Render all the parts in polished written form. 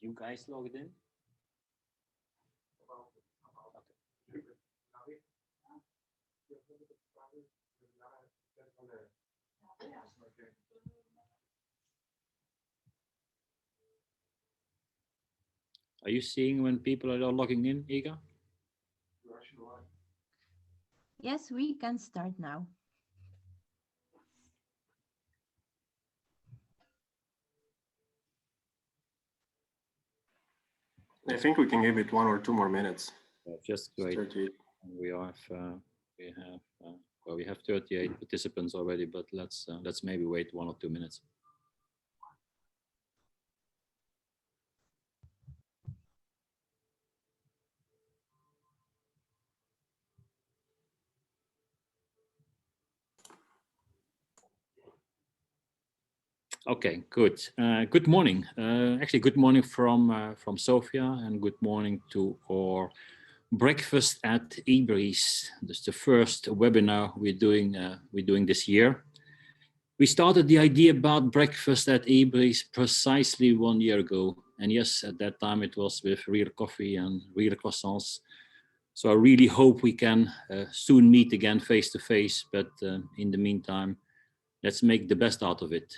You guys logged in? Are you seeing when people are logging in, Iga? Yes, we can start now. I think we can give it 1 or 2 more minutes. Just great. 38. We have 38 participants already, but let's maybe wait 1 or 2 minutes. Okay, good. Good morning. Actually, good morning from Sofia, and good morning to our breakfast at EBURY's. This is the first webinar we're doing this year. We started the idea about breakfast at EBURY's precisely 1 year ago, and yes, at that time it was with real coffee and real croissants. So I really hope we can soon meet again face to face. But in the meantime, let's make the best out of it.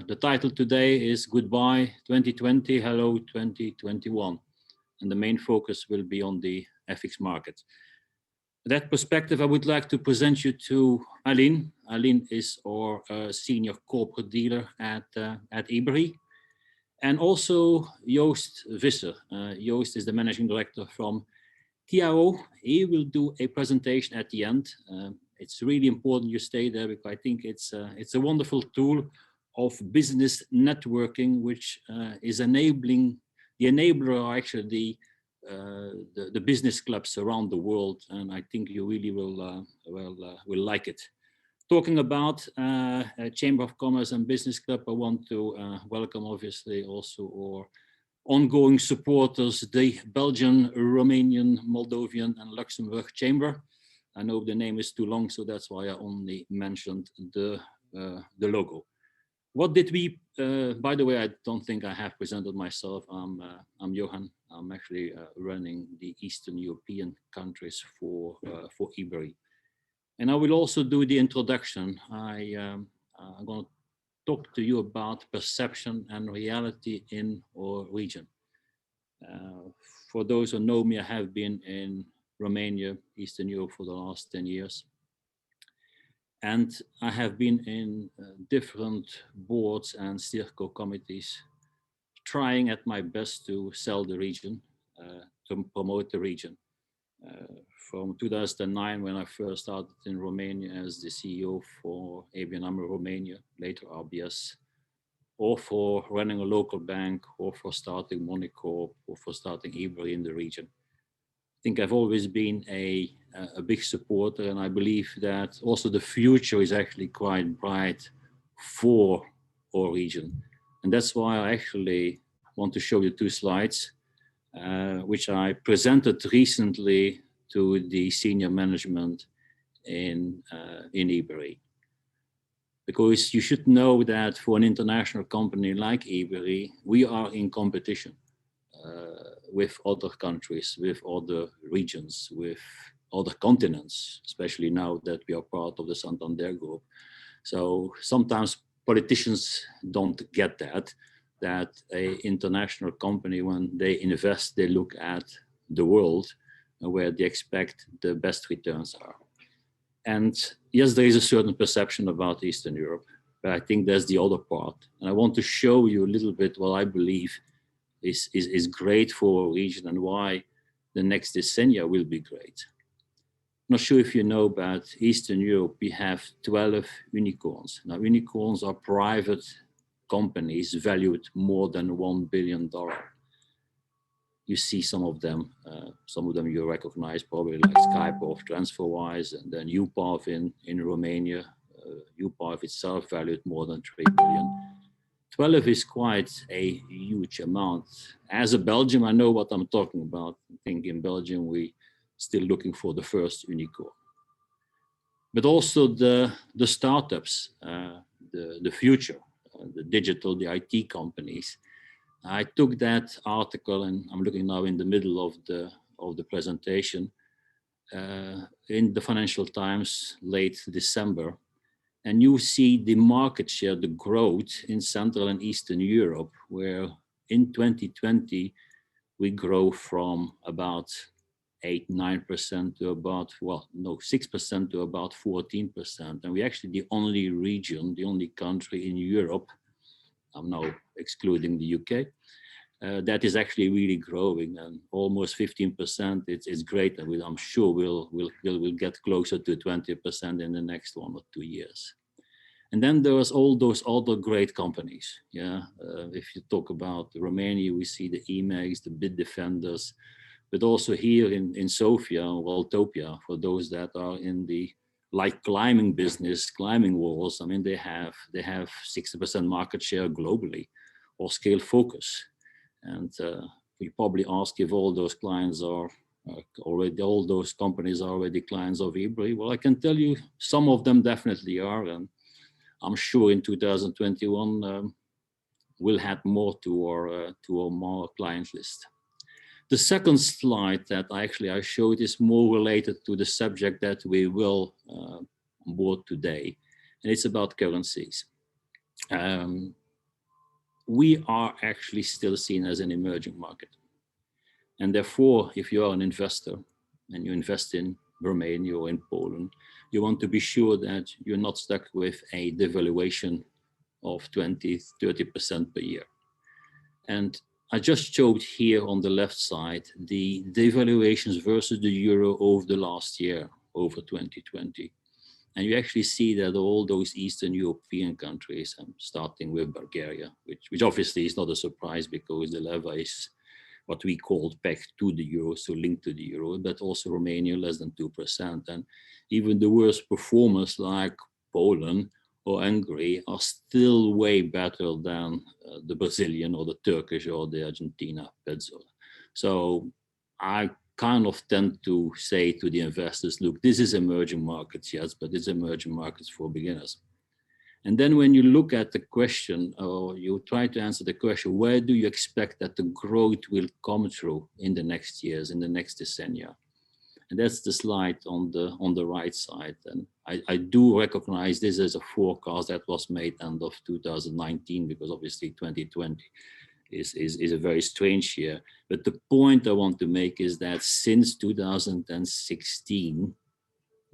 The title today is Goodbye 2020, Hello 2021. And the main focus will be on the FX market. That perspective, I would like to present you to Aline. Aline is our senior corporate dealer at EBURY. And also Joost Visser. Joost is the managing director from TIO. He will do a presentation at the end. It's really important you stay there because I think it's a wonderful tool of business networking, which is enabling, the enabler are actually the business clubs around the world, and I think you really will like it. Talking about Chamber of Commerce and Business Club, I want to welcome obviously also our ongoing supporters, the Belgian, Romanian, Moldovan and Luxembourg Chamber. I know the name is too long, so that's why I only mentioned the logo. What did we, by the way, I don't think I have presented myself. I'm Johan. I'm actually running the Eastern European countries for EBURY. And I will also do the introduction. I'm going to talk to you about perception and reality in our region. For those who know me, I have been in Romania, Eastern Europe for the last 10 years. And I have been in different boards and steerco committees, trying at my best to sell the region, to promote the region. From 2009, when I first started in Romania as the CEO for ABN AMRO Romania, later RBS, or for running a local bank, or for starting Monaco, or for starting EBURY in the region. I think I've always been a big supporter, and I believe that also the future is actually quite bright for our region. And that's why I actually want to show you 2 slides, which I presented recently to the senior management in EBURY. Because you should know that for an international company like EBURY, we are in competition with other countries, with other regions, with other continents, especially now that we are part of the Santander Group. So sometimes politicians don't get that an international company, when they invest, they look at the world where they expect the best returns are. And yes, there is a certain perception about Eastern Europe, but I think there's the other part. And I want to show you a little bit what I believe is great for our region and why the next decennia will be great. I'm not sure if you know, but Eastern Europe, we have 12 unicorns. Now, unicorns are private companies valued more than $1 billion. You see some of them you recognize probably, like Skype or TransferWise, and then UPAV in Romania. UPAV itself valued more than 3 billion. 12 is quite a huge amount. As a Belgian, I know what I'm talking about. I think in Belgium, we still looking for the first unicorn. But also the startups, the future, the digital, the IT companies. I took that article, and I'm looking now in the middle of the presentation, in the Financial Times late December, and you see the market share, the growth in Central and Eastern Europe, where in 2020 we grow from about 8-9% to about, well, no, 6% to about 14%. And we're actually the only region, the only country in Europe, I'm now excluding the UK, that is actually really growing, and almost 15%. It's great, and I'm sure we'll get closer to 20% in the next 1 or 2 years. And then there was all those other great companies. Yeah, if you talk about Romania, we see the EMAGs, the Bitdefenders, but also here in Sofia, Waltopia, for those that are in the climbing business, climbing walls. I mean, they have 60% market share globally, or Scale Focus. And we probably ask if all those clients are all those companies are already clients of EBURY. Well, I can tell you some of them definitely are, and I'm sure in 2021 we'll add more to our more client list. The second slide that I showed is more related to the subject that we will onboard today, and it's about currencies. We are actually still seen as an emerging market, and therefore, if you are an investor and you invest in Romania or in Poland, you want to be sure that you're not stuck with a devaluation of 20-30% per year. And I just showed here on the left side the devaluations versus the euro over the last year, over 2020. And you actually see that all those Eastern European countries, starting with Bulgaria, which obviously is not a surprise because the leva is what we call pegged to the euro, so linked to the euro, but also Romania less than 2%. And even the worst performers like Poland or Hungary are still way better than the Brazilian or the Turkish or the Argentina peso. So I kind of tend to say to the investors, look, this is emerging markets, yes, but it's emerging markets for beginners. And then when you look at the question, or you try to answer the question, where do you expect that the growth will come through in the next years, in the next decennia? And that's the slide on the right side. And I do recognize this as a forecast that was made end of 2019, because obviously 2020 is a very strange year. But the point I want to make is that since 2016,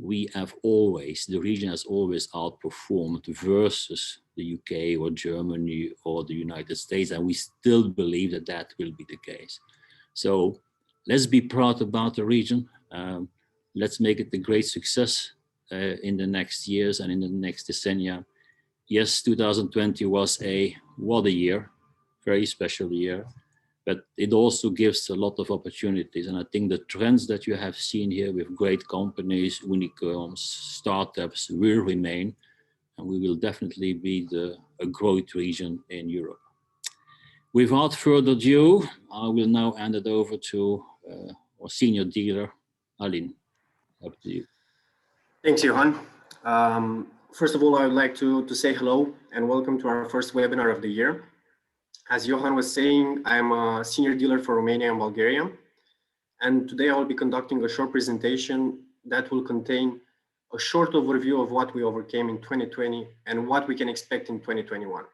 the region has always outperformed versus the UK or Germany or the United States, and we still believe that that will be the case. So let's be proud about the region. Let's make it a great success in the next years and in the next decennia. Yes, 2020 was what a year, very special year, but it also gives a lot of opportunities. And I think the trends that you have seen here with great companies, unicorns, startups will remain, and we will definitely be a growth region in Europe. Without further ado, I will now hand it over to our senior dealer, Alin. Up to you. Thanks, Johan. First of all, I would like to say hello and welcome to our first webinar of the year. As Johan was saying, I'm a senior dealer for Romania and Bulgaria. And today I will be conducting a short presentation that will contain a short overview of what we overcame in 2020 and what we can expect in 2021.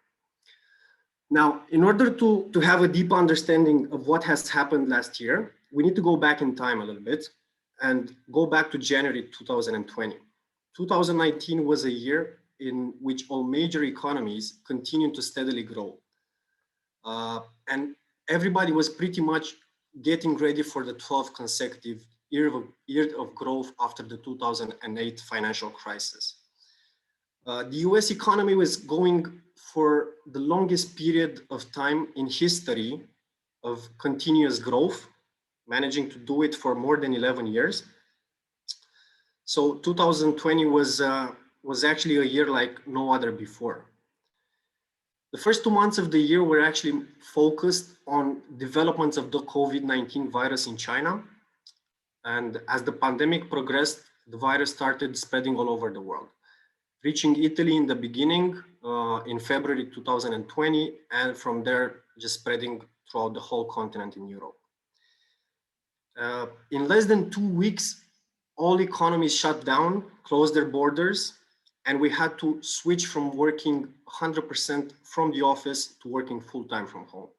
Now, in order to have a deep understanding of what has happened last year, we need to go back in time a little bit and go back to January 2020. 2019 was a year in which all major economies continued to steadily grow. And everybody was pretty much getting ready for the 12th consecutive year of growth after the 2008 financial crisis. The US economy was going for the longest period of time in history of continuous growth, managing to do it for more than 11 years. So 2020 was actually a year like no other before. The first 2 months of the year were actually focused on developments of the COVID-19 virus in China. And as the pandemic progressed, the virus started spreading all over the world, reaching Italy in the beginning in February 2020, and from there just spreading throughout the whole continent in Europe. In less than 2 weeks, all economies shut down, closed their borders, and we had to switch from working 100% from the office to working full-time from home.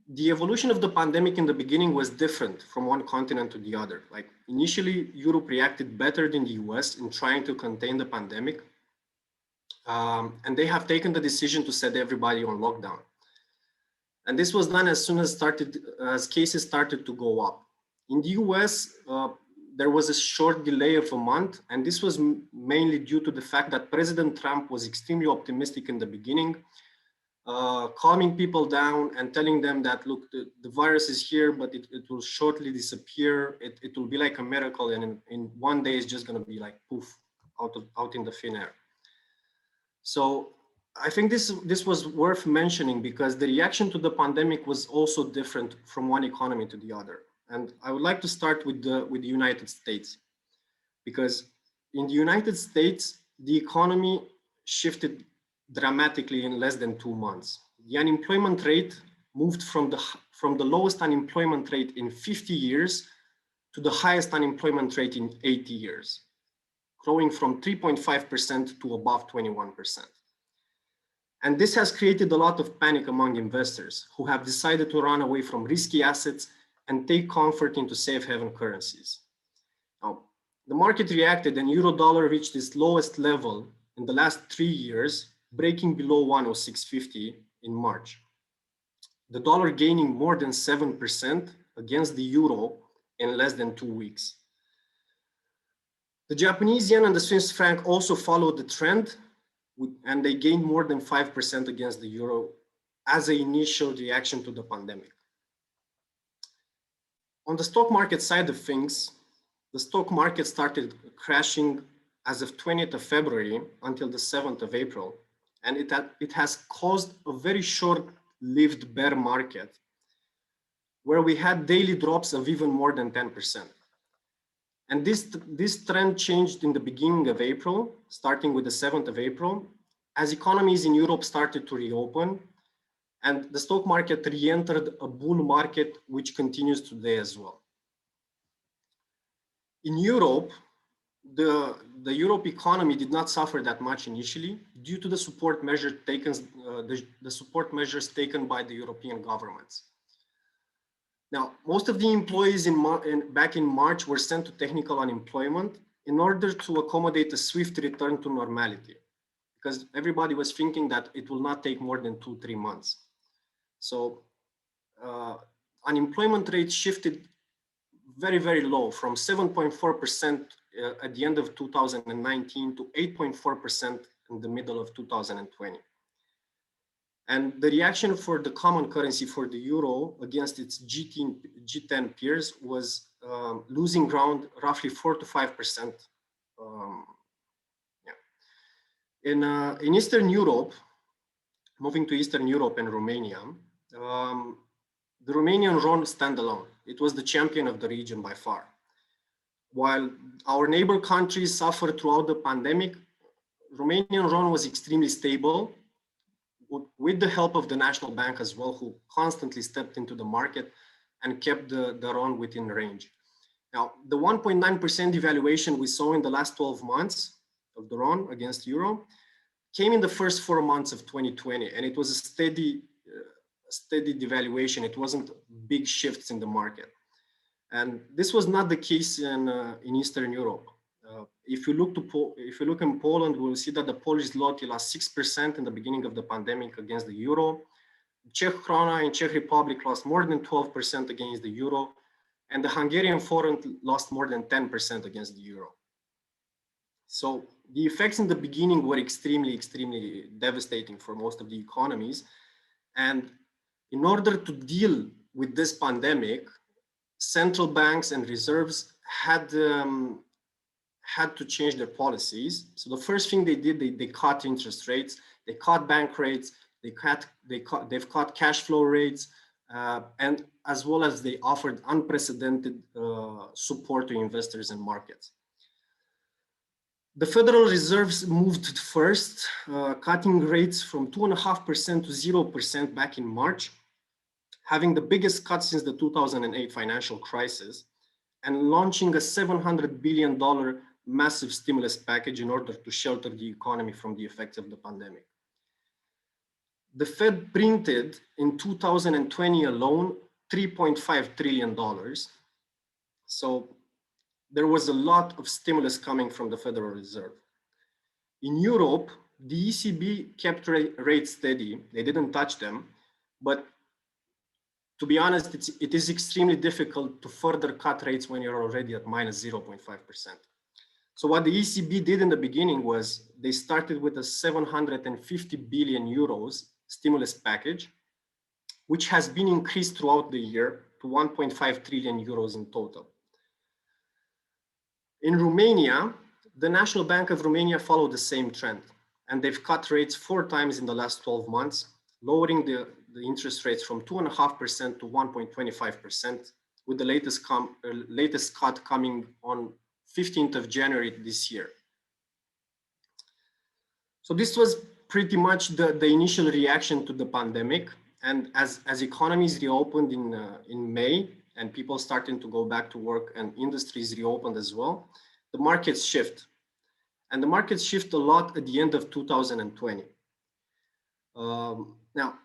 The evolution of the pandemic in the beginning was different from one continent to the other. Like initially, Europe reacted better than the US in trying to contain the pandemic. And they have taken the decision to set everybody on lockdown. And this was done as soon as cases started to go up. In the US, there was a short delay of a month, and this was mainly due to the fact that President Trump was extremely optimistic in the beginning, calming people down and telling them that, look, the virus is here, but it will shortly disappear. It will be like a miracle, and in one day it's just going to be like poof, out in the thin air. So I think this was worth mentioning because the reaction to the pandemic was also different from one economy to the other. And I would like to start with the United States, because in the United States, the economy shifted dramatically in less than 2 months. The unemployment rate moved from the lowest unemployment rate in 50 years to the highest unemployment rate in 80 years, growing from 3.5% to above 21%. And this has created a lot of panic among investors who have decided to run away from risky assets and take comfort into safe haven currencies. Now, the market reacted and euro dollar reached its lowest level in the last 3 years, breaking below 106.50 in March. The dollar gaining more than 7% against the euro in less than 2 weeks. The Japanese yen and the Swiss franc also followed the trend, and they gained more than 5% against the euro as an initial reaction to the pandemic. On the stock market side of things, the stock market started crashing as of 20th of February until the 7th of April. And it has caused a very short-lived bear market where we had daily drops of even more than 10%. And this trend changed in the beginning of April, starting with the 7th of April, as economies in Europe started to reopen and the stock market re-entered a bull market, which continues today as well. In Europe, the Europe economy did not suffer that much initially due to the support measures taken by the European governments. Now, most of the employees back in March were sent to technical unemployment in order to accommodate a swift return to normality, because everybody was thinking that it will not take more than 2-3 months. So unemployment rate shifted very, very low from 7.4% at the end of 2019 to 8.4% in the middle of 2020. And the reaction for the common currency for the euro against its G10 peers was losing ground roughly 4 to 5%. In Eastern Europe, moving to Eastern Europe and Romania, the Romanian RON stand alone. It was the champion of the region by far. While our neighbor countries suffered throughout the pandemic, Romanian RON was extremely stable, with the help of the National Bank as well, who constantly stepped into the market and kept the RON within range. Now, the 1.9% devaluation we saw in the last 12 months of the RON against euro came in the first 4 months of 2020, and it was a steady devaluation. It wasn't big shifts in the market. And this was not the case in Eastern Europe. If you look in Poland, we'll see that the Polish zloty lost 6% in the beginning of the pandemic against the euro. Czech krona in Czech Republic lost more than 12% against the euro, and the Hungarian forint lost more than 10% against the euro. So the effects in the beginning were extremely, extremely devastating for most of the economies. And in order to deal with this pandemic, central banks and reserves had to change their policies. So the first thing they did, they cut interest rates, they cut bank rates, they've cut cash flow rates, and as well as they offered unprecedented support to investors and markets. The Federal Reserves moved first, cutting rates from 2.5% to 0% back in March, having the biggest cut since the 2008 financial crisis, and launching a $700 billion massive stimulus package in order to shelter the economy from the effects of the pandemic. The Fed printed in 2020 alone $3.5 trillion. So there was a lot of stimulus coming from the Federal Reserve. In Europe, the ECB kept rates steady. They didn't touch them, but to be honest, it is extremely difficult to further cut rates when you're already at minus 0.5%. So what the ECB did in the beginning was they started with a 750 billion euros stimulus package, which has been increased throughout the year to 1.5 trillion euros in total. In Romania, the National Bank of Romania followed the same trend, and they've cut rates 4 times in the last 12 months, lowering the interest rates from 2.5% to 1.25%, with the latest cut coming on 15th of January this year. So this was pretty much the initial reaction to the pandemic. And as economies reopened in May and people starting to go back to work and industries reopened as well, the markets shift. And the markets shift a lot at the end of 2020. Now,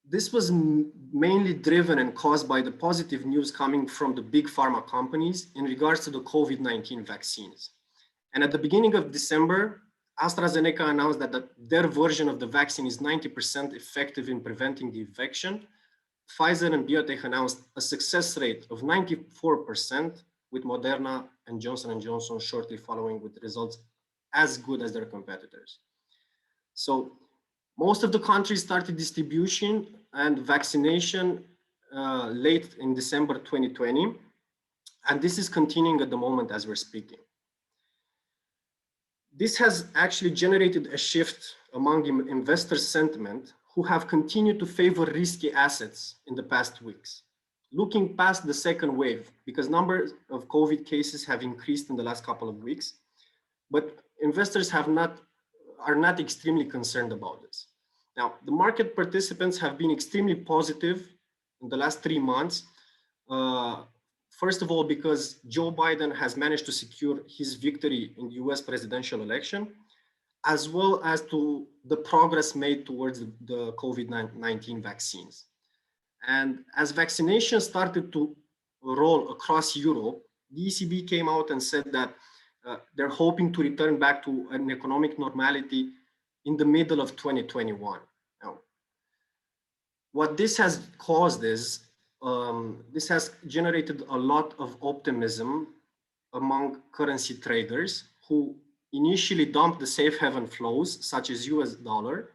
this was mainly driven and caused by the positive news coming from the big pharma companies in regards to the COVID-19 vaccines. And at the beginning of December, AstraZeneca announced that their version of the vaccine is 90% effective in preventing the infection. Pfizer and BioNTech announced a success rate of 94%, with Moderna and Johnson & Johnson shortly following with results as good as their competitors. So most of the countries started distribution and vaccination late in December 2020, and this is continuing at the moment as we're speaking. This has actually generated a shift among investor sentiment who have continued to favor risky assets in the past weeks. Looking past the second wave, because numbers of COVID cases have increased in the last couple of weeks, but investors are not extremely concerned about this. Now, the market participants have been extremely positive in the last 3 months. First of all, because Joe Biden has managed to secure his victory in the US presidential election, as well as to the progress made towards the COVID-19 vaccines. And as vaccinations started to roll across Europe, the ECB came out and said that they're hoping to return back to an economic normality in the middle of 2021. Now, what this has caused is, this has generated a lot of optimism among currency traders who initially dumped the safe haven flows, such as US dollar,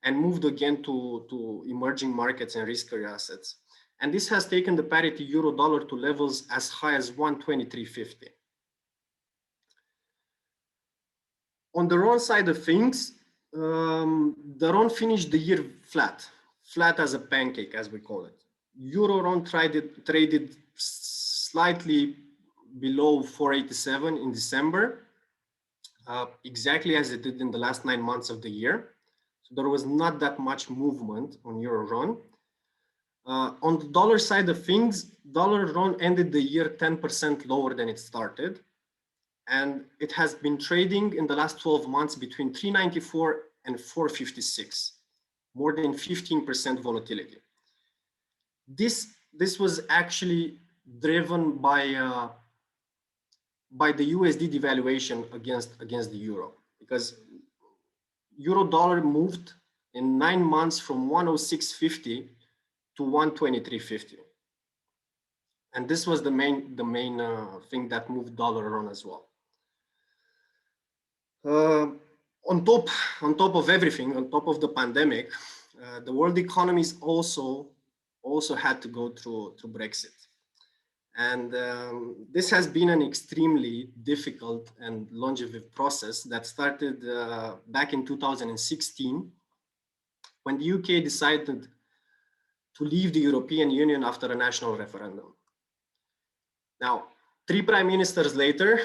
and moved again to emerging markets and riskier assets. And this has taken the parity euro dollar to levels as high as 123.50. On the RON side of things, the RON finished the year flat as a pancake, as we call it. Euro RON traded slightly below 487 in December, exactly as it did in the last 9 months of the year. So there was not that much movement on Euro RON. On the dollar side of things, dollar RON ended the year 10% lower than it started. And it has been trading in the last 12 months between 394 and 456, more than 15% volatility. This was actually driven by the USD devaluation against the euro, because euro dollar moved in 9 months from 106.50 to 123.50. And this was the main thing that moved dollar RON as well. On top of everything, on top of the pandemic, the world economies also had to go through Brexit. And this has been an extremely difficult and longevous process that started back in 2016, when the UK decided to leave the European Union after a national referendum. Now, 3 prime ministers later,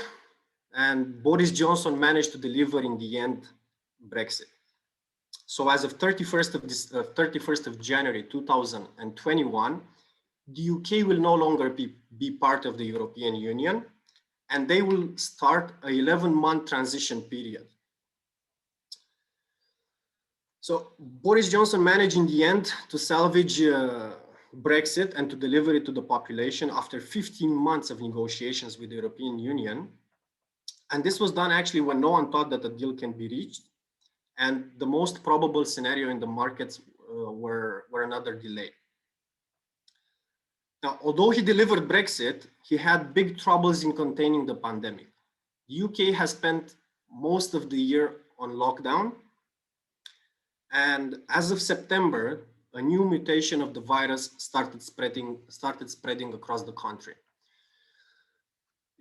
and Boris Johnson managed to deliver in the end Brexit. So as of 31st of January 2021, the UK will no longer be part of the European Union, and they will start a 11-month transition period. So Boris Johnson managed in the end to salvage Brexit and to deliver it to the population after 15 months of negotiations with the European Union. And this was done actually when no one thought that a deal can be reached. And the most probable scenario in the markets were another delay. Now, although he delivered Brexit, he had big troubles in containing the pandemic. The UK has spent most of the year on lockdown. And as of September, a new mutation of the virus started spreading across the country.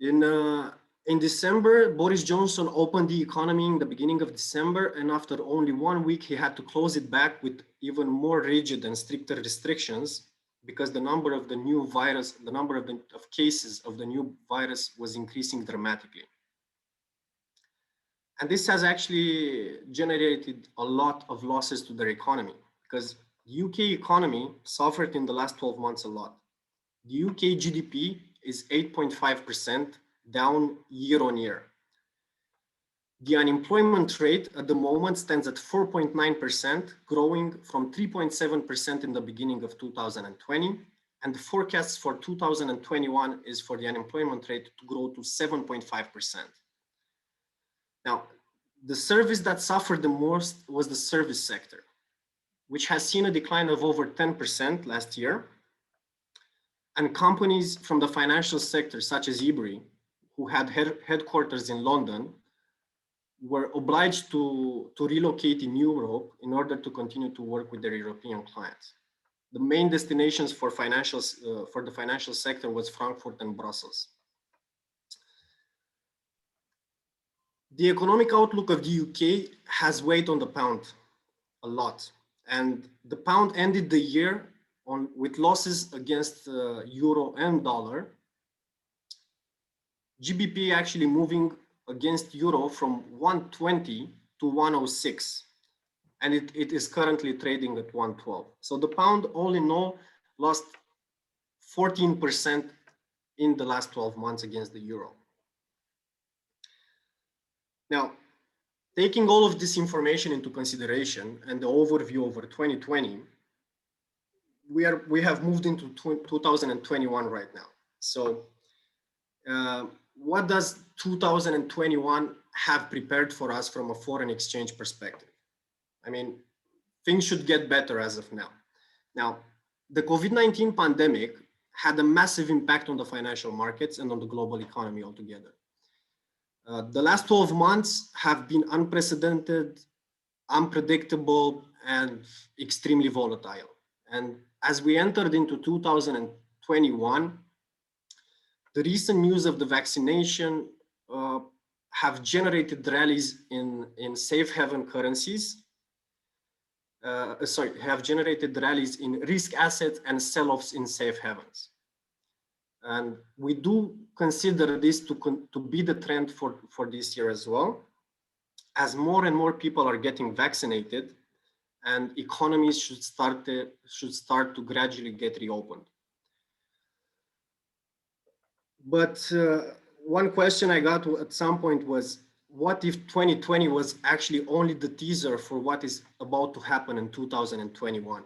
In December, Boris Johnson opened the economy in the beginning of December, and after only 1 week, he had to close it back with even more rigid and stricter restrictions because the number of the new virus, the number of cases of the new virus was increasing dramatically. And this has actually generated a lot of losses to their economy because the UK economy suffered in the last 12 months a lot. The UK GDP is 8.5% down year on year. The unemployment rate at the moment stands at 4.9%, growing from 3.7% in the beginning of 2020. And the forecast for 2021 is for the unemployment rate to grow to 7.5%. Now, the service that suffered the most was the service sector, which has seen a decline of over 10% last year. And companies from the financial sector, such as EBURY, who had headquarters in London, were obliged to relocate in Europe in order to continue to work with their European clients. The main destinations for the financial sector was Frankfurt and Brussels. The economic outlook of the UK has weighed on the pound a lot, and the pound ended the year with losses against euro and dollar. GBP actually moving against euro from 120 to 106, and it is currently trading at 112. So the pound, all in all, lost 14% in the last 12 months against the euro. Now, taking all of this information into consideration and the overview over 2020, we have moved into 2021 right now. So what does 2021 have prepared for us from a foreign exchange perspective? I mean, things should get better as of now. Now, the COVID-19 pandemic had a massive impact on the financial markets and on the global economy altogether. The last 12 months have been unprecedented, unpredictable, and extremely volatile. And as we entered into 2021, the recent news of the vaccination have generated rallies in safe haven currencies. Have generated rallies in risk assets and sell-offs in safe havens. And we do consider this to be the trend for this year as well, as more and more people are getting vaccinated and economies should start to gradually get reopened. But one question I got at some point was, what if 2020 was actually only the teaser for what is about to happen in 2021?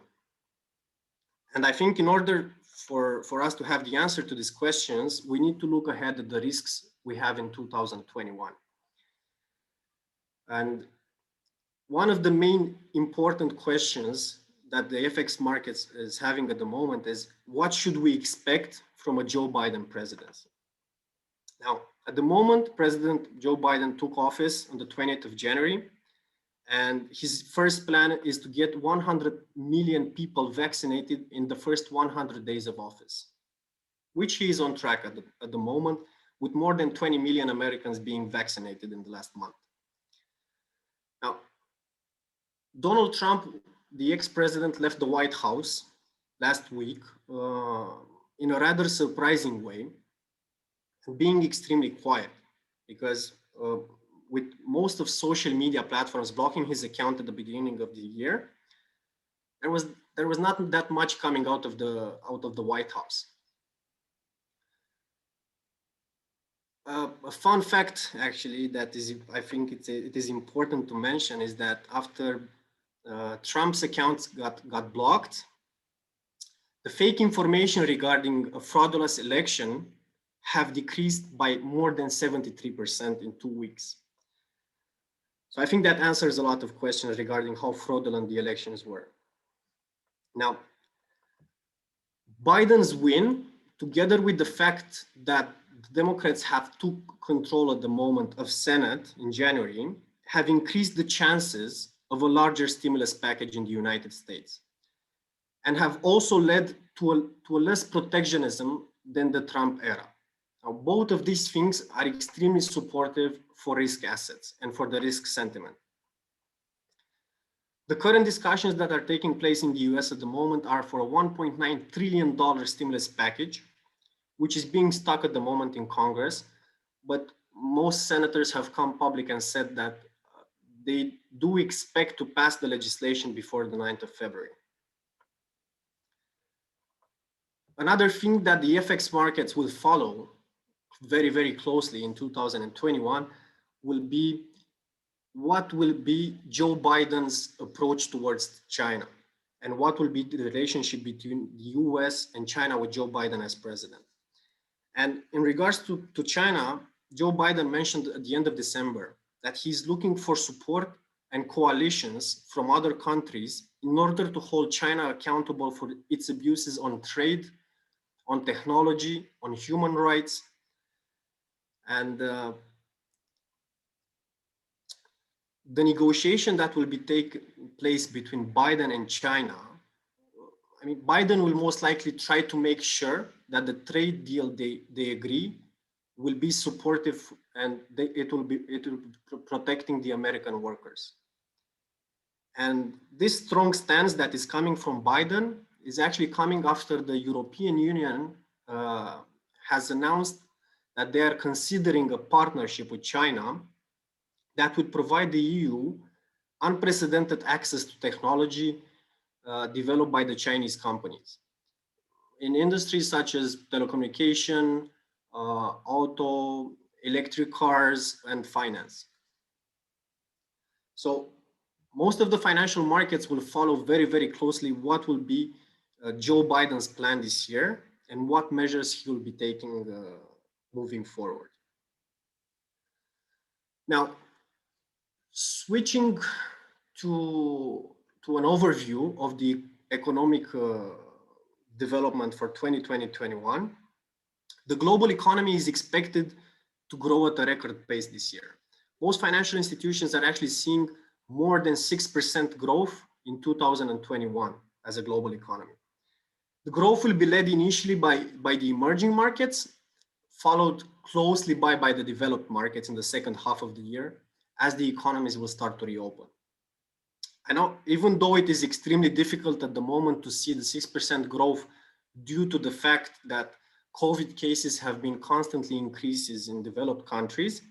And I think in order for us to have the answer to these questions, we need to look ahead at the risks we have in 2021. And one of the main important questions that the FX markets is having at the moment is, what should we expect from a Joe Biden presidency? Now, at the moment, President Joe Biden took office on the 20th of January, and his first plan is to get 100 million people vaccinated in the first 100 days of office, which he is on track at the moment, with more than 20 million Americans being vaccinated in the last month. Now, Donald Trump, the ex-president, left the White House last week in a rather surprising way, being extremely quiet. because with most of social media platforms blocking his account at the beginning of the year, there was not that much coming out of the White House. A fun fact, actually, that is, I think it is important to mention, is that after Trump's accounts got blocked, the fake information regarding a fraudulent election have decreased by more than 73% in 2 weeks. So I think that answers a lot of questions regarding how fraudulent the elections were. Now, Biden's win, together with the fact that the Democrats have took control at the moment of Senate in January, have increased the chances of a larger stimulus package in the United States, and have also led to a less protectionism than the Trump era. Now, both of these things are extremely supportive for risk assets and for the risk sentiment. The current discussions that are taking place in the US at the moment are for a $1.9 trillion stimulus package, which is being stuck at the moment in Congress, but most senators have come public and said that they do expect to pass the legislation before the 9th of February. Another thing that the FX markets will follow very, very closely in 2021 will be what will be Joe Biden's approach towards China, and what will be the relationship between the US and China with Joe Biden as president. And in regards to China, Joe Biden mentioned at the end of December that he's looking for support and coalitions from other countries in order to hold China accountable for its abuses on trade, on technology, on human rights. And the negotiation that will be taking place between Biden and China, I mean, Biden will most likely try to make sure that the trade deal they agree will be supportive, and it will be protecting the American workers. And this strong stance that is coming from Biden is actually coming after the European Union has announced that they are considering a partnership with China that would provide the EU unprecedented access to technology developed by the Chinese companies in industries such as telecommunication, auto, electric cars, and finance. So most of the financial markets will follow very, very closely what will be Joe Biden's plan this year and what measures he will be taking moving forward. Now, switching to an overview of the economic development for 2020-21, the global economy is expected to grow at a record pace this year. Most financial institutions are actually seeing more than 6% growth in 2021 as a global economy. The growth will be led initially by the emerging markets, followed closely by the developed markets in the second half of the year, as the economies will start to reopen. I know, even though it is extremely difficult at the moment to see the 6% growth due to the fact that COVID cases have been constantly increases in developed countries,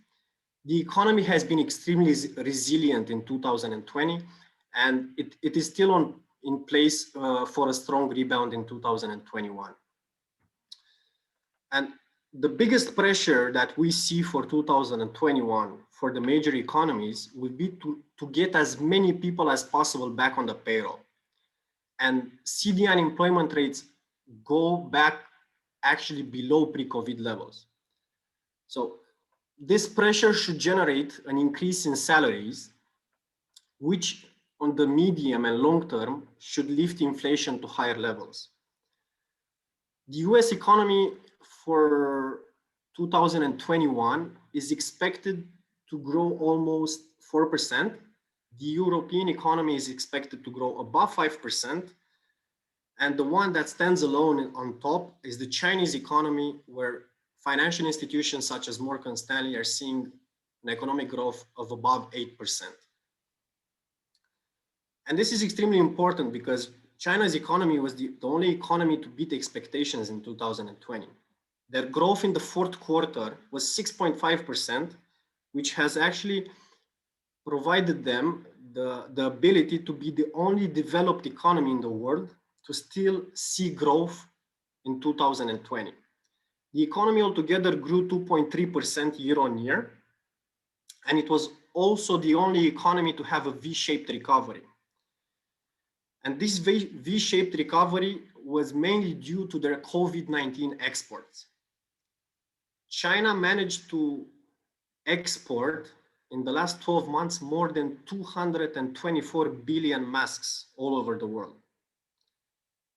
the economy has been extremely resilient in 2020, and it is still in place for a strong rebound in 2021. And the biggest pressure that we see for 2021 for the major economies will be to get as many people as possible back on the payroll and see the unemployment rates go back actually below pre-COVID levels. So this pressure should generate an increase in salaries, which on the medium and long term should lift inflation to higher levels. The US economy for 2021 is expected to grow almost 4%. The European economy is expected to grow above 5%. And the one that stands alone on top is the Chinese economy, where financial institutions such as Morgan Stanley are seeing an economic growth of above 8%. And this is extremely important because China's economy was the only economy to beat expectations in 2020. Their growth in the fourth quarter was 6.5%, which has actually provided them the ability to be the only developed economy in the world to still see growth in 2020. The economy altogether grew 2.3% year on year, and it was also the only economy to have a V-shaped recovery. And this V-shaped recovery was mainly due to their COVID-19 exports. China managed to export in the last 12 months more than 224 billion masks all over the world.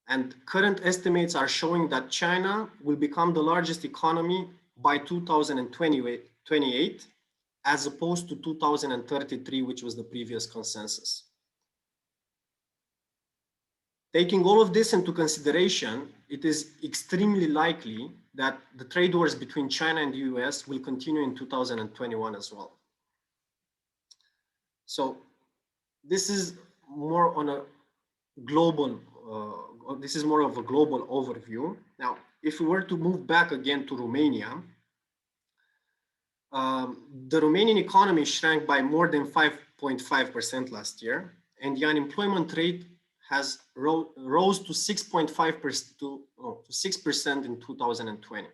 And current estimates are showing that China will become the largest economy by 2028, as opposed to 2033, which was the previous consensus. Taking all of this into consideration, it is extremely likely that the trade wars between China and the US will continue in 2021 as well. So this is more on a global, this is more of a global overview. Now, if we were to move back again to Romania, the Romanian economy shrank by more than 5.5% last year, and the unemployment rate has rose to 6% in 2020.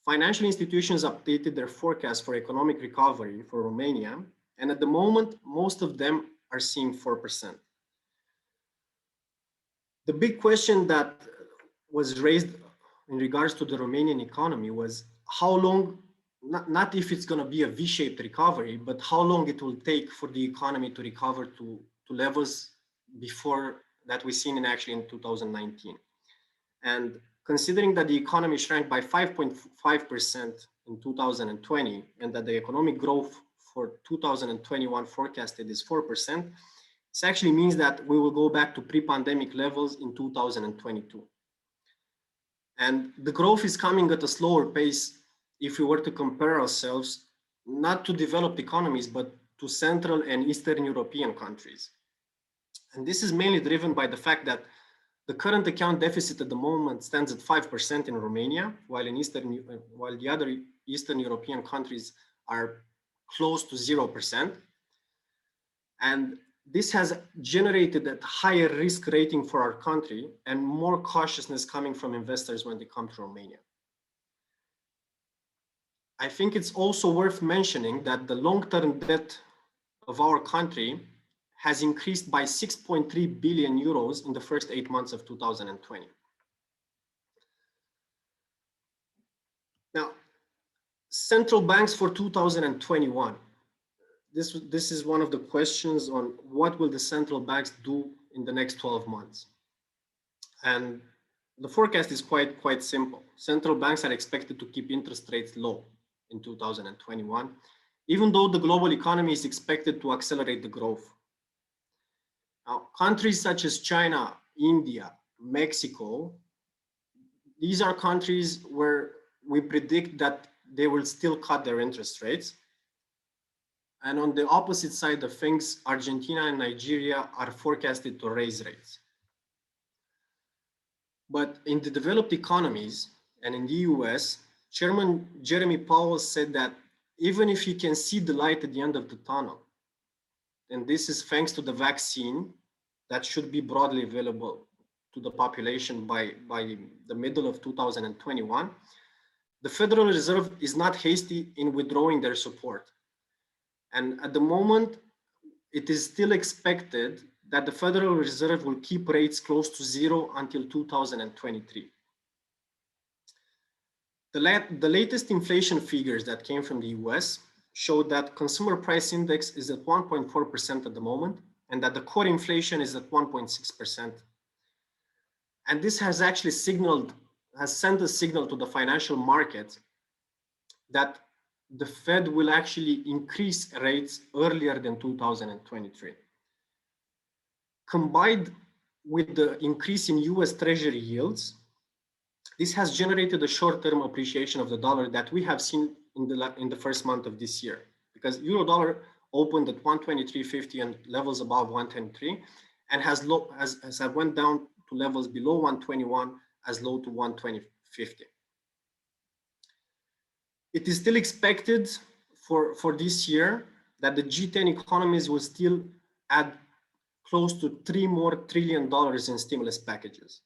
Financial institutions updated their forecast for economic recovery for Romania, and at the moment, most of them are seeing 4%. The big question that was raised in regards to the Romanian economy was how long, not if it's going to be a V-shaped recovery, but how long it will take for the economy to recover to levels before that we've seen actually in 2019. And considering that the economy shrank by 5.5% in 2020 and that the economic growth for 2021 forecasted is 4%, this actually means that we will go back to pre-pandemic levels in 2022. And the growth is coming at a slower pace if we were to compare ourselves not to developed economies, but to Central and Eastern European countries. And this is mainly driven by the fact that the current account deficit at the moment stands at 5% in Romania, while the other Eastern European countries are close to 0%. And this has generated a higher risk rating for our country and more cautiousness coming from investors when they come to Romania. I think it's also worth mentioning that the long-term debt of our country has increased by 6.3 billion euros in the first 8 months of 2020. Now, central banks for 2021. This is one of the questions on what will the central banks do in the next 12 months. And the forecast is quite simple. Central banks are expected to keep interest rates low in 2021, even though the global economy is expected to accelerate the growth. Now, countries such as China, India, Mexico, these are countries where we predict that they will still cut their interest rates. And on the opposite side of things, Argentina and Nigeria are forecasted to raise rates. But in the developed economies and in the US, Chairman Jeremy Powell said that even if you can see the light at the end of the tunnel, and this is thanks to the vaccine that should be broadly available to the population by the middle of 2021, the Federal Reserve is not hasty in withdrawing their support. And at the moment, it is still expected that the Federal Reserve will keep rates close to zero until 2023. The latest inflation figures that came from the US showed that consumer price index is at 1.4% at the moment, and that the core inflation is at 1.6%. And this has actually sent a signal to the financial market that the Fed will actually increase rates earlier than 2023. Combined with the increase in US Treasury yields, this has generated a short-term appreciation of the dollar that we have seen in the first month of this year, because euro dollar opened at 123.50 and levels above 110.3, and has went down to levels below 121 as low to 120.50. It is still expected for this year that the G10 economies will still add close to $3 trillion in stimulus packages.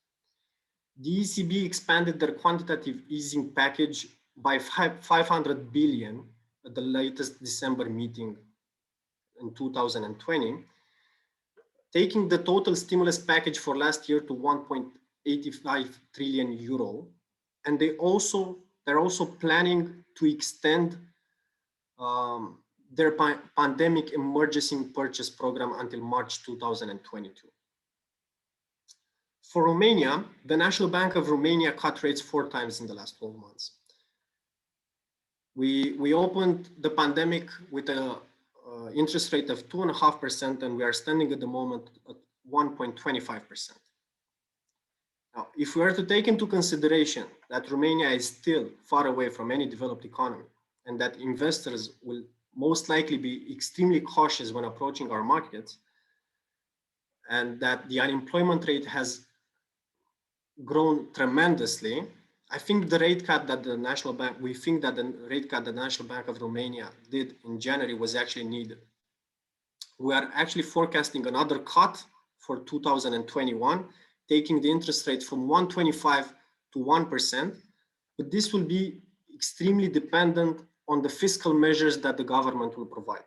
The ECB expanded their quantitative easing package by 500 billion at the latest December meeting in 2020, taking the total stimulus package for last year to 1.85 trillion euro. And they're also planning to extend their pandemic emergency purchase program until March 2022. For Romania, the National Bank of Romania cut rates 4 times in the last 12 months. We opened the pandemic with an interest rate of 2.5%, and we are standing at the moment at 1.25%. Now, if we are to take into consideration that Romania is still far away from any developed economy, and that investors will most likely be extremely cautious when approaching our markets, and that the unemployment rate has grown tremendously, I think the rate cut that the National Bank, we think that the rate cut the National Bank of Romania did in January was actually needed. We are actually forecasting another cut for 2021, taking the interest rate from 1.25 to 1%, but this will be extremely dependent on the fiscal measures that the government will provide.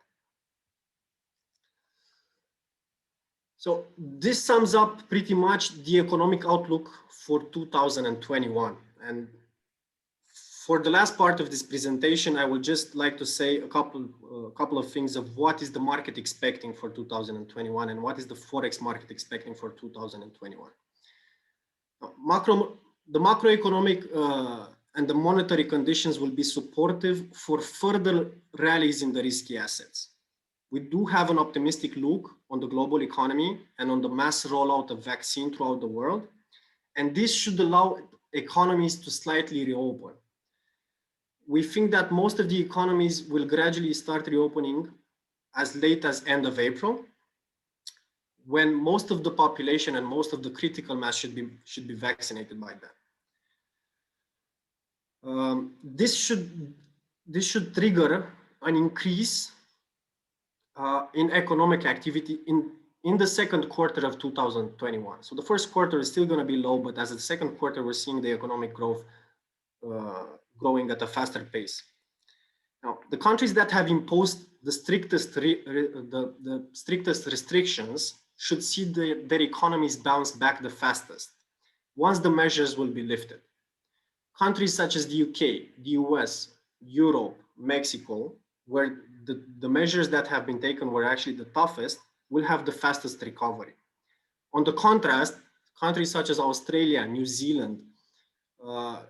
So this sums up pretty much the economic outlook for 2021. And for the last part of this presentation, I would just like to say a couple of things of what is the market expecting for 2021 and what is the Forex market expecting for 2021. The macroeconomic and the monetary conditions will be supportive for further rallies in the risky assets. We do have an optimistic look on the global economy and on the mass rollout of vaccine throughout the world. And this should allow economies to slightly reopen. We think that most of the economies will gradually start reopening as late as end of April, when most of the population and most of the critical mass should be vaccinated by then. This should trigger an increase in economic activity in the second quarter of 2021. So the first quarter is still going to be low, but as the second quarter, we're seeing the economic growth growing at a faster pace. Now, the countries that have imposed the strictest restrictions should see their economies bounce back the fastest once the measures will be lifted. Countries such as the UK, the US, Europe, Mexico, where the measures that have been taken were actually the toughest, will have the fastest recovery. On the contrast, countries such as Australia, New Zealand,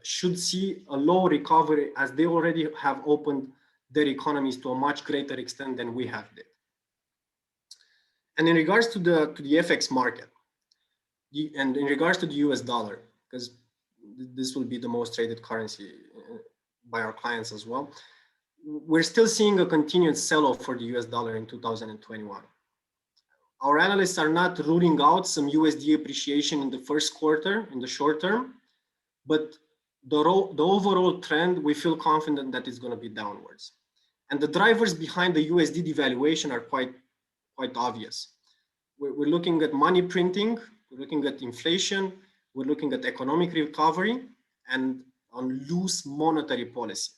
should see a low recovery as they already have opened their economies to a much greater extent than we have did. And in regards to the FX market, and in regards to the US dollar, because this will be the most traded currency by our clients as well, we're still seeing a continued sell-off for the US dollar in 2021. Our analysts are not ruling out some USD appreciation in the first quarter, in the short term, but the overall trend, we feel confident that it's going to be downwards. And the drivers behind the USD devaluation are quite obvious. We're looking at money printing, we're looking at inflation, we're looking at economic recovery, and on loose monetary policy.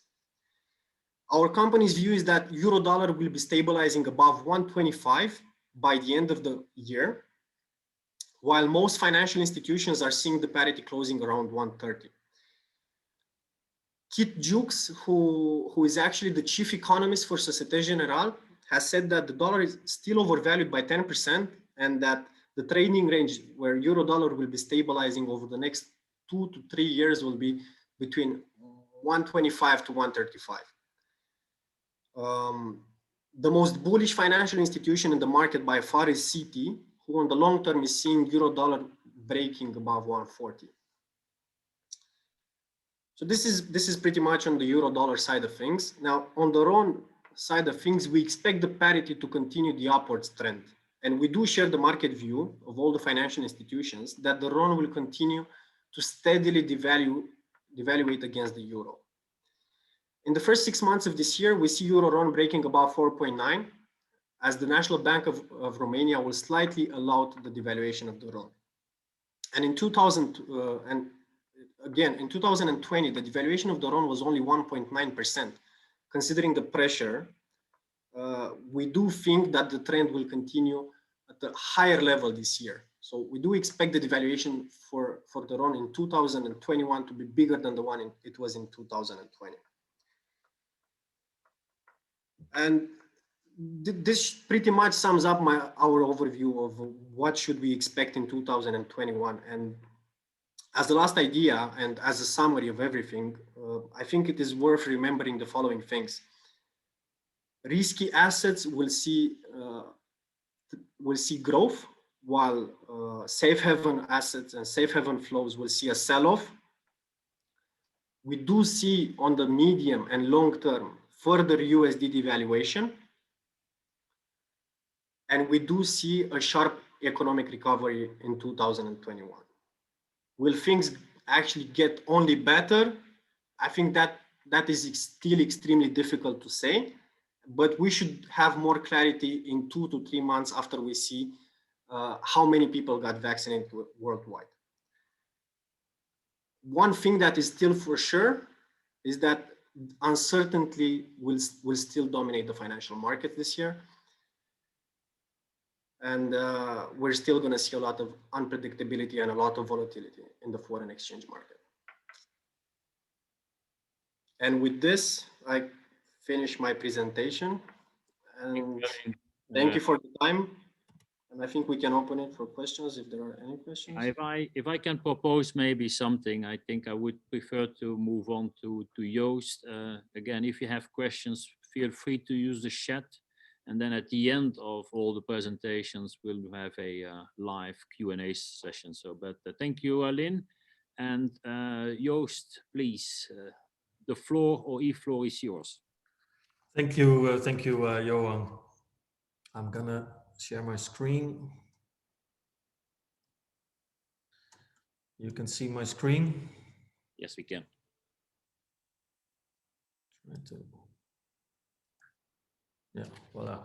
Our company's view is that euro dollar will be stabilizing above 125 by the end of the year, while most financial institutions are seeing the parity closing around 130. Kit Jukes, who is actually the chief economist for Societe Generale, has said that the dollar is still overvalued by 10% and that the trading range where euro dollar will be stabilizing over the next 2 to 3 years will be between 125 to 135. The most bullish financial institution in the market by far is Citi, who on the long term is seeing euro dollar breaking above 140. So this is pretty much on the euro dollar side of things. Now on the RON side of things, we expect the parity to continue the upwards trend. And we do share the market view of all the financial institutions that the RON will continue to steadily devaluate against the euro. In the first 6 months of this year, we see Euro-RON breaking above 4.9, as the National Bank of Romania will slightly allow the devaluation of the RON. And in 2020, the devaluation of the RON was only 1.9%. Considering the pressure, we do think that the trend will continue at a higher level this year. So we do expect the devaluation for the RON in 2021 to be bigger than the one it was in 2020. And this pretty much sums up our overview of what should we expect in 2021. And as the last idea and as a summary of everything, I think it is worth remembering the following things. Risky assets will see growth, while safe haven assets and safe haven flows will see a sell-off. We do see on the medium and long term further USD devaluation. And we do see a sharp economic recovery in 2021. Will things actually get only better? I think that is still extremely difficult to say, but we should have more clarity in 2 to 3 months after we see how many people got vaccinated worldwide. One thing that is still for sure is that uncertainty will still dominate the financial market this year. And we're still going to see a lot of unpredictability and a lot of volatility in the foreign exchange market. And with this, I finish my presentation. And thank you for the time. And I think we can open it for questions if there are any questions. If I can propose maybe something, I think I would prefer to move on to Joost. Again, if you have questions, feel free to use the chat. And then at the end of all the presentations, we'll have a live Q&A session. So, but thank you, Lynn. And Joost, please, the floor or e-floor is yours. Thank you, Johan. I'm gonna share my screen. You can see my screen? Yes, we can. Yeah, voila.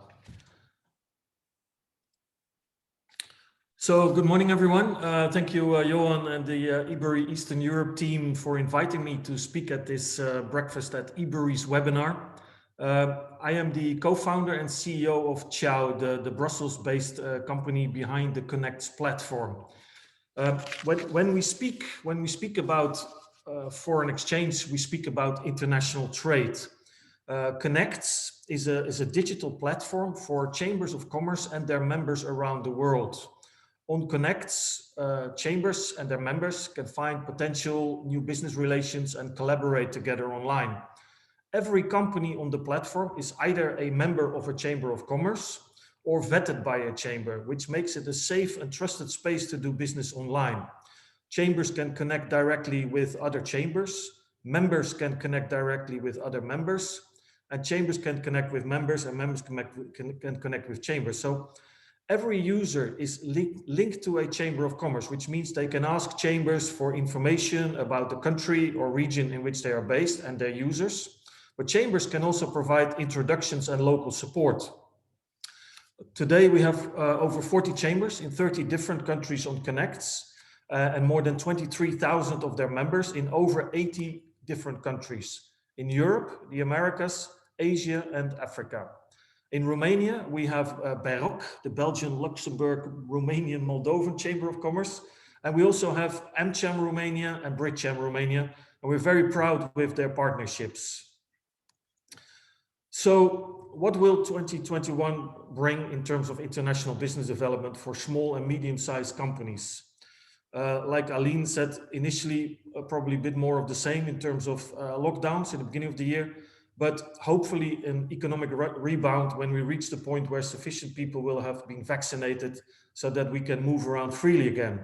So good morning, everyone. Thank you, Johan and the EBURY Eastern Europe team for inviting me to speak at this breakfast at EBURY's webinar. I am the co-founder and CEO of Ciao, the Brussels-based company behind the Connects platform. When we speak about foreign exchange, we speak about international trade. Connects is a digital platform for chambers of commerce and their members around the world. On Connects, chambers and their members can find potential new business relations and collaborate together online. Every company on the platform is either a member of a chamber of commerce or vetted by a chamber, which makes it a safe and trusted space to do business online. Chambers can connect directly with other chambers, members can connect directly with other members, and chambers can connect with members, and members can connect with chambers. So every user is linked to a chamber of commerce, which means they can ask chambers for information about the country or region in which they are based and their users. But chambers can also provide introductions and local support. Today we have over 40 chambers in 30 different countries on Connects and more than 23,000 of their members in over 80 different countries in Europe, the Americas, Asia and Africa. In Romania, we have BEROC, the Belgian, Luxembourg, Romanian, Moldovan Chamber of Commerce. And we also have AmCham Romania and BritCham Romania. And we're very proud with their partnerships. So what will 2021 bring in terms of international business development for small and medium-sized companies? Like Aline said, initially, probably a bit more of the same in terms of lockdowns in the beginning of the year, but hopefully an economic rebound when we reach the point where sufficient people will have been vaccinated so that we can move around freely again.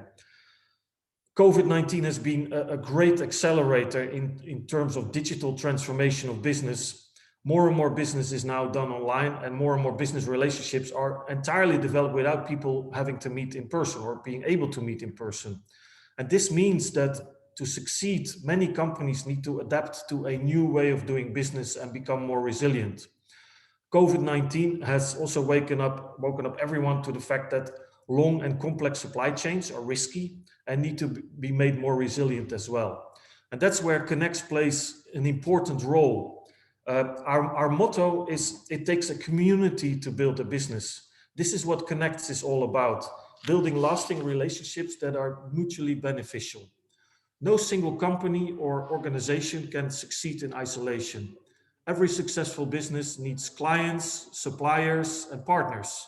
COVID-19 has been a great accelerator in terms of digital transformation of business. More and more business is now done online, and more business relationships are entirely developed without people having to meet in person or being able to meet in person. And this means that to succeed, many companies need to adapt to a new way of doing business and become more resilient. COVID-19 has also woken up everyone to the fact that long and complex supply chains are risky and need to be made more resilient as well. And that's where Connects plays an important role. Our motto is, it takes a community to build a business. This is what Connects is all about, building lasting relationships that are mutually beneficial. No single company or organization can succeed in isolation. Every successful business needs clients, suppliers, and partners.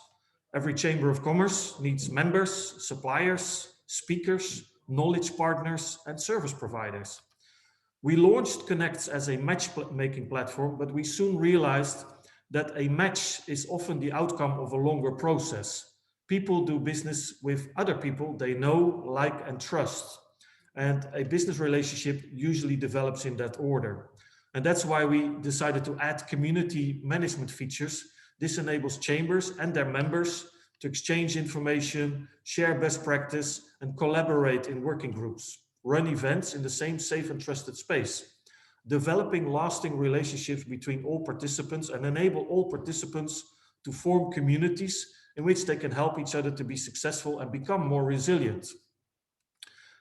Every chamber of commerce needs members, suppliers, speakers, knowledge partners, and service providers. We launched Connects as a matchmaking platform, but we soon realized that a match is often the outcome of a longer process. People do business with other people they know, like, and trust. And a business relationship usually develops in that order. And that's why we decided to add community management features. This enables chambers and their members to exchange information, share best practice, and collaborate in working groups, run events in the same safe and trusted space, developing lasting relationships between all participants and enable all participants to form communities in which they can help each other to be successful and become more resilient.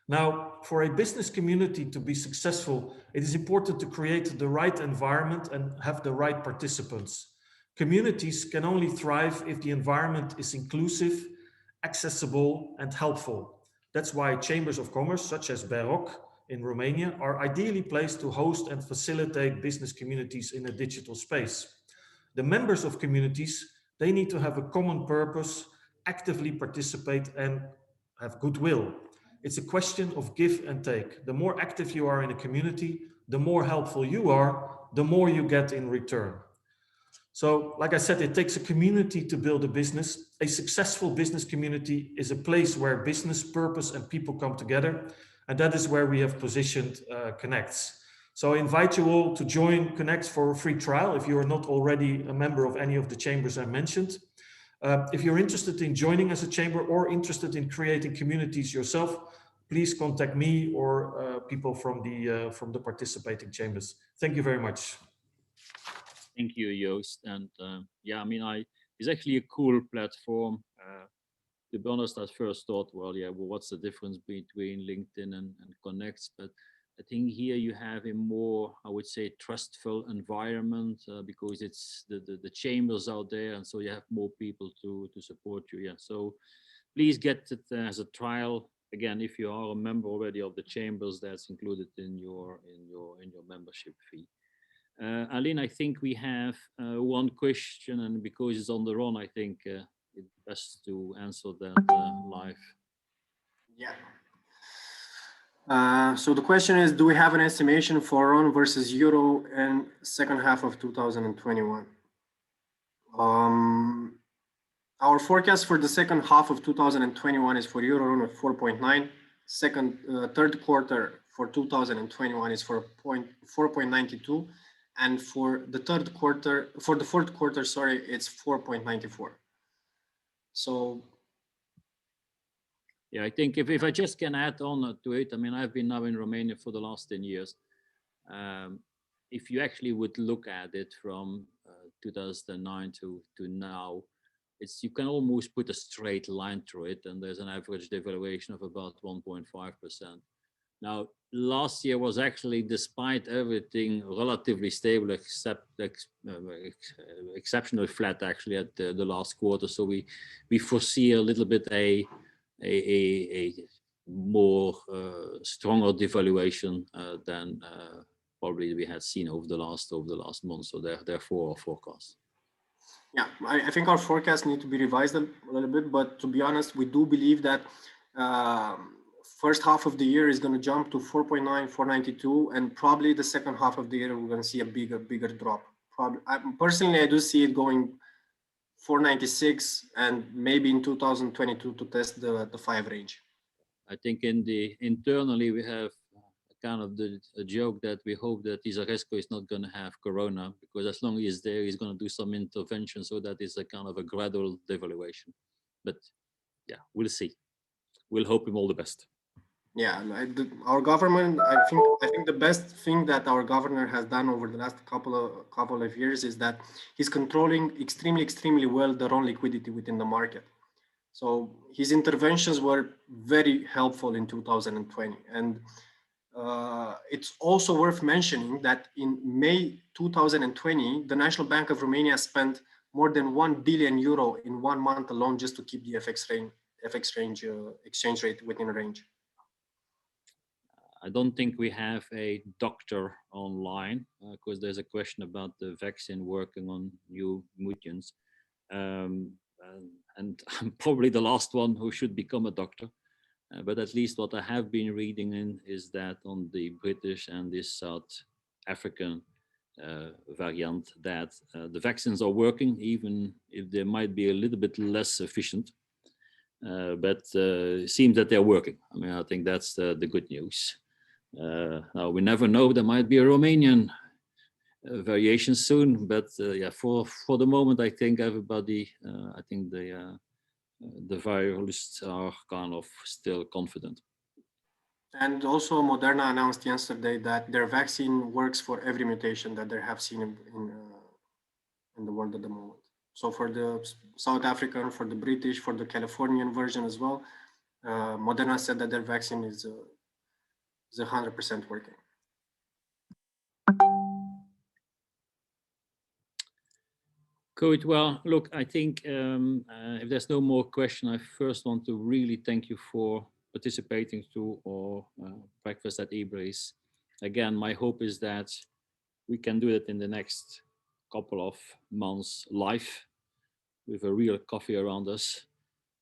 Now, for a business community to be successful, it is important to create the right environment and have the right participants. Communities can only thrive if the environment is inclusive, accessible, and helpful. That's why chambers of commerce, such as BEROC in Romania, are ideally placed to host and facilitate business communities in a digital space. The members of communities, they need to have a common purpose, actively participate, and have goodwill. It's a question of give and take. The more active you are in a community, the more helpful you are, the more you get in return. So, like I said, it takes a community to build a business. A successful business community is a place where business, purpose, and people come together. And that is where we have positioned Connects. So I invite you all to join Connects for a free trial if you are not already a member of any of the chambers I mentioned. If you're interested in joining as a chamber or interested in creating communities yourself, please contact me or people from the participating chambers. Thank you very much. Thank you, Joost. And yeah, I mean, it's actually a cool platform. To be honest, I first thought, well, yeah, well, what's the difference between LinkedIn and Connects? But I think here you have a more, I would say, trustful environment because it's the chambers out there, and so you have more people to support you. Yeah, so please get it as a trial. Again, if you are a member already of the chambers, that's included in your membership fee. Aline, I think we have one question, and because it's on the run, I think it's best to answer that live. Yeah. So the question is, do we have an estimation for RON versus Euro in second half of 2021? Our forecast for the second half of 2021 is for Euro RON of 4.9. Third quarter for 2021 is for 4.92, and for the fourth quarter, sorry, it's 4.94. So yeah, I think if I just can add on to it, I mean, I've been now in Romania for the last 10 years. If you actually would look at it from 2009 to now, you can almost put a straight line through it, and there's an average devaluation of about 1.5%. Now, last year was actually, despite everything, relatively stable, except exceptionally flat actually at the last quarter. So we foresee a little bit a more stronger devaluation than probably we had seen over the last month. So therefore our forecast. Yeah, I think our forecasts need to be revised a little bit, but to be honest, we do believe that first half of the year is going to jump to 4.9, 492, and probably the second half of the year we're going to see a bigger drop. Probably, personally, I do see it going 496 and maybe in 2022 to test the 5 range. I think internally we have kind of a joke that we hope that Isarescu is not going to have corona, because as long as he's there, he's going to do some intervention, so that is a kind of a gradual devaluation. But yeah, we'll see. We'll hope him all the best. Yeah, our government, I think the best thing that our governor has done over the last couple of years is that he's controlling extremely well the own liquidity within the market. So his interventions were very helpful in 2020. And it's also worth mentioning that in May 2020, the National Bank of Romania spent more than 1 billion euro in 1 month alone just to keep the exchange rate within range. I don't think we have a doctor online because there's a question about the vaccine working on new mutants. And I'm probably the last one who should become a doctor. But at least what I have been reading in is that on the British and the South African variant, that the vaccines are working, even if they might be a little bit less efficient. But it seems that they're working. I mean, I think that's the good news. Now, we never know, there might be a Romanian variation soon, but yeah, for the moment, I think everybody, I think the virologists are kind of still confident. And also Moderna announced yesterday that their vaccine works for every mutation that they have seen in the world at the moment. So for the South African, for the British, for the Californian version as well, Moderna said that their vaccine is 100% working. Good. Well, look, I think if there's no more question, I first want to really thank you for participating to our breakfast at EBURY's. Again, my hope is that we can do it in the next couple of months live with a real coffee around us.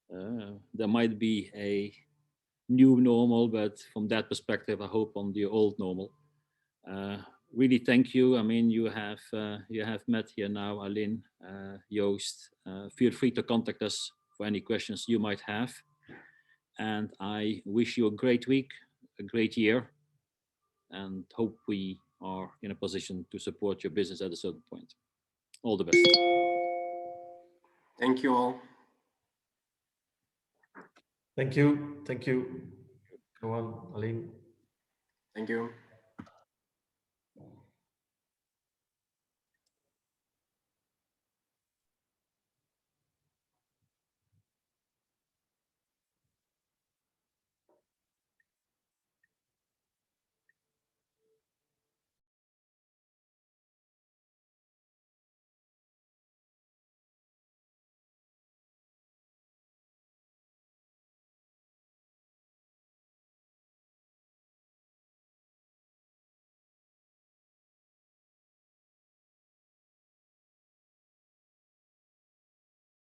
There might be a new normal, but from that perspective, I hope on the old normal. Really thank you. I mean, you have met here now, Aline, Joost. Feel free to contact us for any questions you might have. And I wish you a great week, a great year, and hope we are in a position to support your business at a certain point. All the best. Thank you all. Thank you. Thank you. Go on, Aline. Thank you.